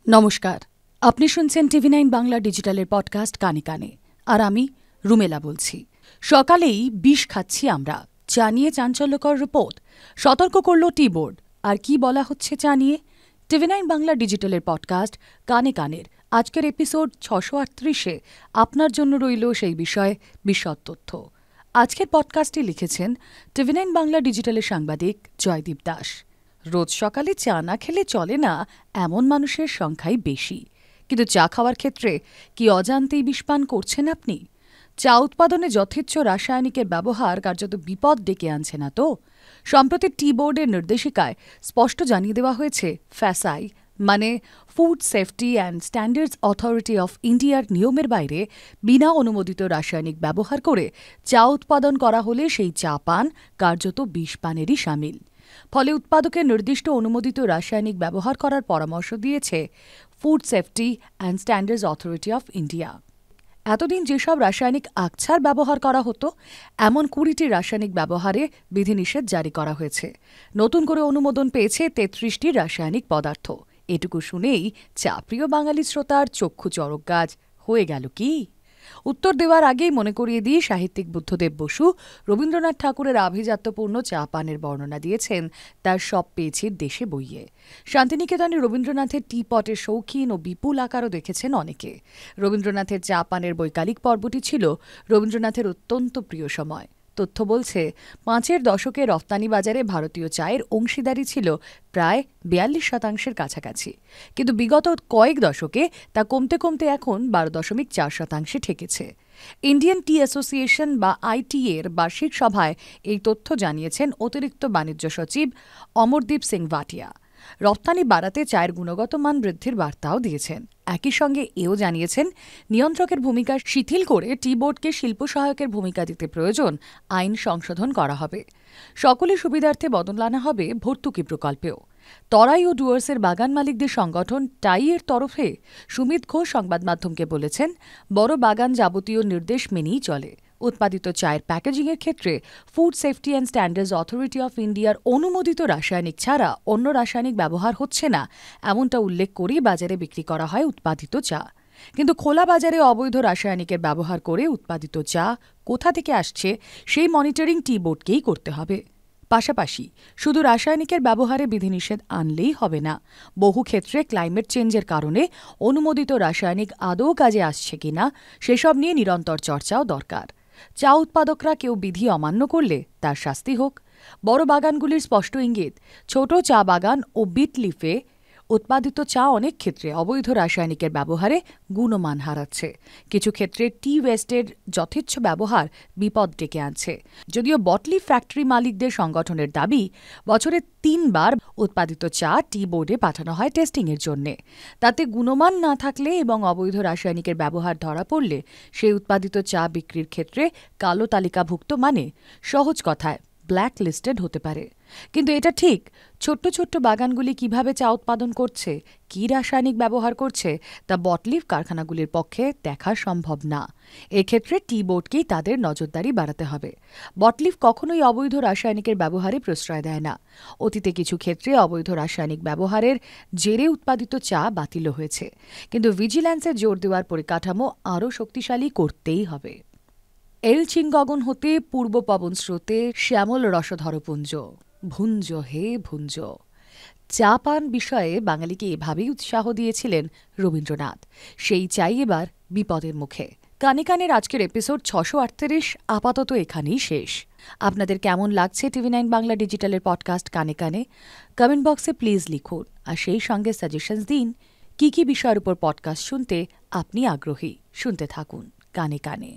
নমস্কার, আপনি শুনছেন টিভি9 বাংলা ডিজিটালের পডকাস্ট কানে কানে। আর আমি রুমেলা বলছি। সকালেই বিষ খাচ্ছি আমরা, চা নিয়ে চাঞ্চল্যকর রিপোর্ট। সতর্ক করল টি বোর্ড। আর কি বলা হচ্ছে চা নিয়ে? টিভি9 বাংলা ডিজিটালের পডকাস্ট কানে কানের আজকের এপিসোড 638-এ আপনার জন্য রইল সেই বিষয়ে বিশদ তথ্য। আজকের পডকাস্টটি লিখেছেন টিভি9 বাংলা ডিজিটালের সাংবাদিক জয়দীপ দাস। রোজ সকালে চা না খেলে চলে না এমন মানুষের সংখ্যাই বেশি, কিন্তু চা খাওয়ার ক্ষেত্রে কি অজান্তেই বিষপান করছেন আপনি? চা উৎপাদনে যথেচ্ছ রাসায়নিকের ব্যবহার কার্যত বিপদ ডেকে আনছে না তো? সম্প্রতি টি বোর্ডের নির্দেশিকায় স্পষ্ট জানিয়ে দেওয়া হয়েছে, ফ্যাসাই মানে food safety and standards authority of ইন্ডিয়ার নিয়মের বাইরে বিনা অনুমোদিত রাসায়নিক ব্যবহার করে চা উৎপাদন করা হলে সেই চা পান কার্যত বিষপানেরই শামিল। ফলে উৎপাদকের নির্দিষ্ট অনুমোদিত রাসায়নিক ব্যবহার করার পরামর্শ দিয়েছে food safety and standards authority of India. এতদিন যেসব রাসায়নিক আকছার ব্যবহার করা হতো, এমন 20টি রাসায়নিক ব্যবহারে বিধিনিষেধ জারি করা হয়েছে। নতুন করে অনুমোদন পেয়েছে 33টি রাসায়নিক পদার্থ। এটুকু শুনেই চা প্রিয় বাঙালি শ্রোতার চক্ষু চড়ক গাছ হয়ে গেল কি? উত্তর দেওয়ার আগেই মনে করিয়ে দিয়ে সাহিত্যিক বুদ্ধদেব বসু রবীন্দ্রনাথ ঠাকুরের আভিজাত্যপূর্ণ চা পানের বর্ণনা দিয়েছেন তার সব পেয়েছির দেশে বইয়ে। শান্তিনিকেতনে রবীন্দ্রনাথের টি পটের শৌখিন ও বিপুল আকারও দেখেছেন অনেকে। রবীন্দ্রনাথের চা পানের বৈকালিক পর্বটি ছিল রবীন্দ্রনাথের অত্যন্ত প্রিয় সময়। তথ্য বলছে, 5-এর দশকে রফতানি বাজারে ভারতীয় চায়ের অংশীদারি ছিল প্রায় 42% কাছাকাছি, কিন্তু বিগত কয়েক দশকে তা কমতে কমতে এখন 12.4% ঠেকেছে। ইন্ডিয়ান টি অ্যাসোসিয়েশন বা আইটিএর বার্ষিক সভায় এই তথ্য জানিয়েছেন অতিরিক্ত বাণিজ্য সচিব অমরদীপ সিং ভাটিয়া। রপ্তানি বাড়াতে চায়ের গুণগত মান বৃদ্ধির বার্তাও দিয়েছেন। একই সঙ্গে এও জানিয়েছেন, নিয়ন্ত্রকের ভূমিকা শিথিল করে টি বোর্ডকে শিল্প সহায়কের ভূমিকা দিতে প্রয়োজন আইন সংশোধন করা হবে। সকলের সুবিধার্থে বদল আনা হবে ভর্তুকি প্রকল্পেও। তরাই ও ডুয়ার্সের বাগান মালিকদের সংগঠন টাইয়ের তরফে সুমিত ঘোষ সংবাদ মাধ্যমকে বলেছেন, বড় বাগান যাবতীয় নির্দেশ মেনেই চলে। উৎপাদিত চায়ের প্যাকেজিংয়ের ক্ষেত্রে food safety and standards authority of ইন্ডিয়ার অনুমোদিত রাসায়নিক ছাড়া অন্য রাসায়নিক ব্যবহার হচ্ছে না, এমনটা উল্লেখ করেই বাজারে বিক্রি করা হয় উৎপাদিত চা। কিন্তু খোলা বাজারে অবৈধ রাসায়নিকের ব্যবহার করে উৎপাদিত চা কোথা থেকে আসছে সেই মনিটরিং টি বোর্ডকেই করতে হবে। পাশাপাশি শুধু রাসায়নিকের ব্যবহারে বিধিনিষেধ আনলেই হবে না, বহু ক্ষেত্রে ক্লাইমেট চেঞ্জের কারণে অনুমোদিত রাসায়নিক আদৌ কাজে আসছে কিনা সেসব নিয়ে নিরন্তর চর্চাও দরকার। চা উৎপাদকরা কেউ বিধি অমান্য করলে তার শাস্তি হোক। বড় বাগানগুলির স্পষ্ট ইঙ্গিত, ছোট চা বাগান ও বিট লিফে উৎপাদিত চা অনেক ক্ষেত্রে অবৈধ রাসায়নিকের ব্যবহারে গুণমান হারাচ্ছে। কিছু ক্ষেত্রে টি ওয়েস্টের যথেচ্ছ ব্যবহার বিপদ ডেকে আনছে। যদিও বটলি ফ্যাক্টরি মালিকদের সংগঠনের দাবি, বছরে 3 বার উৎপাদিত চা টি বোর্ডে পাঠানো হয় টেস্টিংয়ের জন্যে। তাতে গুণমান না থাকলে এবং অবৈধ রাসায়নিকের ব্যবহার ধরা পড়লে সেই উৎপাদিত চা বিক্রির ক্ষেত্রে কালো তালিকাভুক্ত, মানে সহজ কথায় ব্ল্যাক লিস্টেড হতে পারে। কিন্তু এটা ঠিক, ছোট্ট ছোট্ট বাগানগুলি কিভাবে চা উৎপাদন করছে, কী রাসায়নিক ব্যবহার করছে, তা বটলিফ কারখানাগুলির পক্ষে দেখা সম্ভব না। এক্ষেত্রে টি বোর্ডকেই তাদের নজরদারি বাড়াতে হবে। বটলিফ কখনোই অবৈধ রাসায়নিকের ব্যবহারে প্রশ্রয় দেয় না। অতীতে কিছু ক্ষেত্রে অবৈধ রাসায়নিক ব্যবহারের জেরে উৎপাদিত চা বাতিল হয়েছে, কিন্তু ভিজিল্যান্সের জোর দেওয়ার পরিকাঠামো আরও শক্তিশালী করতেই হবে। এলচিং গগন হতে পূর্ব পবন স্রোতে শ্যামল রসধরপুঞ্জ, ভুঞ্জ হে ভুঞ্জ। চা পান বিষয়ে বাঙালিকে এভাবেই উৎসাহ দিয়েছিলেন রবীন্দ্রনাথ। সেই চাই এবার বিপদের মুখে। কানে কানের আজকের এপিসোড 638 আপাতত এখানেই শেষ। আপনাদের কেমন লাগছে টিভি9 বাংলা ডিজিটালের পডকাস্ট কানে কানে? কমেন্ট বক্সে প্লিজ লিখুন, আর সেই সঙ্গে সাজেশনস দিন কি কি বিষয়ের উপর পডকাস্ট শুনতে আপনি আগ্রহী। শুনতে থাকুন কানে কানে।